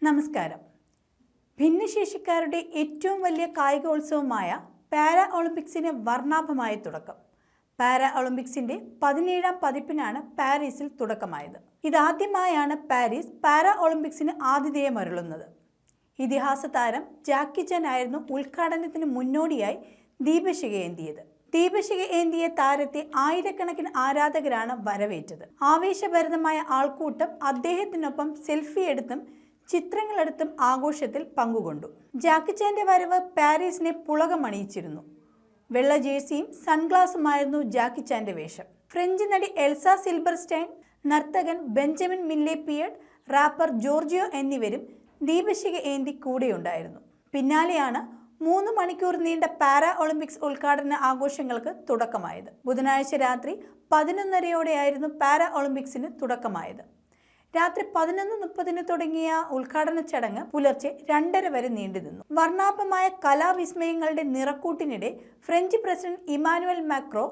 നമസ്കാരം. ഭിന്നശേഷിക്കാരുടെ ഏറ്റവും വലിയ കായികോത്സവമായ പാരാ ഒളിമ്പിക്സിന് വർണ്ണാഭമായ തുടക്കം. പാരാ ഒളിമ്പിക്സിന്റെ 17ാം പതിപ്പിനാണ് പാരീസിൽ തുടക്കമായത്. ഇതാദ്യമായാണ് പാരീസ് പാരാ ഒളിമ്പിക്സിന് ആതിഥേയമരുളുന്നത്. ഇതിഹാസ താരം ജാക്കി ചാൻ ആയിരുന്നു ഉദ്ഘാടനത്തിന് മുന്നോടിയായി ദീപശിഖ ഏന്തിയത്. ദീപശിഖ ഏന്തിയ താരത്തെ ആയിരക്കണക്കിന് ആരാധകരാണ് വരവേറ്റത്. ആവേശഭരിതമായ ആൾക്കൂട്ടം അദ്ദേഹത്തിനൊപ്പം സെൽഫി എടുത്തും ചിത്രങ്ങളെടുത്തും ആഘോഷത്തിൽ പങ്കുകൊണ്ടു. ജാക്കി ചാന്റെ വരവ് പാരീസിനെ പുളകമണിയിച്ചിരുന്നു. വെള്ള ജേഴ്സിയും സൺഗ്ലാസുമായിരുന്നു ജാക്കി ചാന്റെ വേഷം. ഫ്രഞ്ച് നടി എൽസ സിൽബർസ്റ്റൈൻ, നർത്തകൻ ബെഞ്ചമിൻ മില്ലേപിയേഡ്, റാപ്പർ ജോർജിയോ എന്നിവരും ദീപശിഖ ഏന്തി കൂടെയുണ്ടായിരുന്നു. പിന്നാലെയാണ് 3 മണിക്കൂർ നീണ്ട പാരാ ഒളിമ്പിക്സ് ഉദ്ഘാടന ആഘോഷങ്ങൾക്ക് തുടക്കമായത്. ബുധനാഴ്ച രാത്രി 11:30 പാരാ ഒളിമ്പിക്സിന് തുടക്കമായത്. രാത്രി 11:30 തുടങ്ങിയ ഉദ്ഘാടന ചടങ്ങ് പുലർച്ചെ 2:30 വരെ നീണ്ടുനിന്നു. വർണ്ണാഭമായ കലാവിസ്മയങ്ങളുടെ നിറക്കൂട്ടിനിടെ French president Emmanuel Macron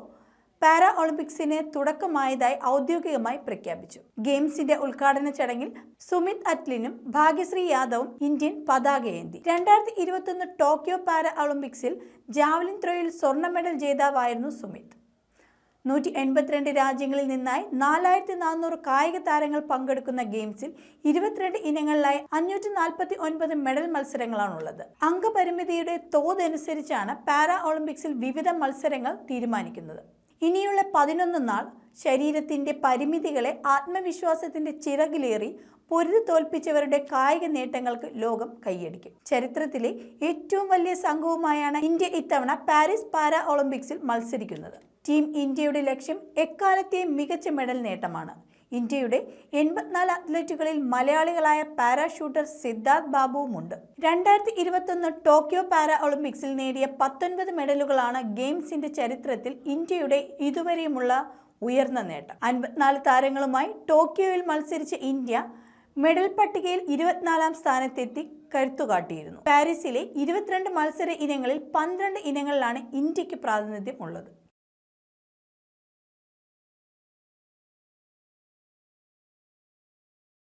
para ഒളിമ്പിക്സിന് തുടക്കമായതായി ഔദ്യോഗികമായി പ്രഖ്യാപിച്ചു. ഗെയിംസിന്റെ ഉദ്ഘാടന ചടങ്ങിൽ സുമിത് അറ്റ്ലിനും ഭാഗ്യശ്രീ യാദവും ഇന്ത്യൻ പതാകയേന്തി. 2021 ടോക്കിയോ പാരാ ഒളിമ്പിക്സിൽ ജാവലിൻ ത്രോയിൽ സ്വർണ്ണ മെഡൽ ജേതാവായിരുന്നു സുമിത്. 182 രാജ്യങ്ങളിൽ നിന്നായി 4400 കായിക താരങ്ങൾ പങ്കെടുക്കുന്ന ഗെയിംസിൽ 22 ഇനങ്ങളിലായി 549 മെഡൽ മത്സരങ്ങളാണുള്ളത്. അംഗപരിമിതിയുടെ തോതനുസരിച്ചാണ് പാരാ ഒളിമ്പിക്സിൽ വിവിധ മത്സരങ്ങൾ തീരുമാനിക്കുന്നത്. ഇനിയുള്ള 11 നാൾ ശരീരത്തിന്റെ പരിമിതികളെ ആത്മവിശ്വാസത്തിന്റെ ചിറകിലേറി പൊരുതി തോൽപ്പിച്ചവരുടെ കായിക നേട്ടങ്ങൾക്ക് ലോകം കൈയടിക്കും. ചരിത്രത്തിലെ ഏറ്റവും വലിയ സംഘവുമായാണ് ഇന്ത്യ ഇത്തവണ പാരീസ് പാരാ ഒളിമ്പിക്സിൽ മത്സരിക്കുന്നത്. ടീം ഇന്ത്യയുടെ ലക്ഷ്യം എക്കാലത്തെയും മികച്ച മെഡൽ നേട്ടമാണ്. ഇന്ത്യയുടെ 84 അത്ലറ്റുകളിൽ മലയാളികളായ പാരാഷൂട്ടർ സിദ്ധാർത്ഥ് ബാബുവുമുണ്ട്. 2021 ടോക്കിയോ പാരാ ഒളിമ്പിക്സിൽ നേടിയ 19 മെഡലുകളാണ് ഗെയിംസിന്റെ ചരിത്രത്തിൽ ഇന്ത്യയുടെ ഇതുവരെയുമുള്ള ഉയർന്ന നേട്ടം. 54 താരങ്ങളുമായി ടോക്കിയോയിൽ മത്സരിച്ച ഇന്ത്യ മെഡൽ പട്ടികയിൽ 24ാം സ്ഥാനത്തെത്തി കരുത്തുകാട്ടിയിരുന്നു. പാരീസിലെ 22 മത്സര ഇനങ്ങളിൽ 12 ഇനങ്ങളിലാണ് ഇന്ത്യക്ക് പ്രാതിനിധ്യം ഉള്ളത്.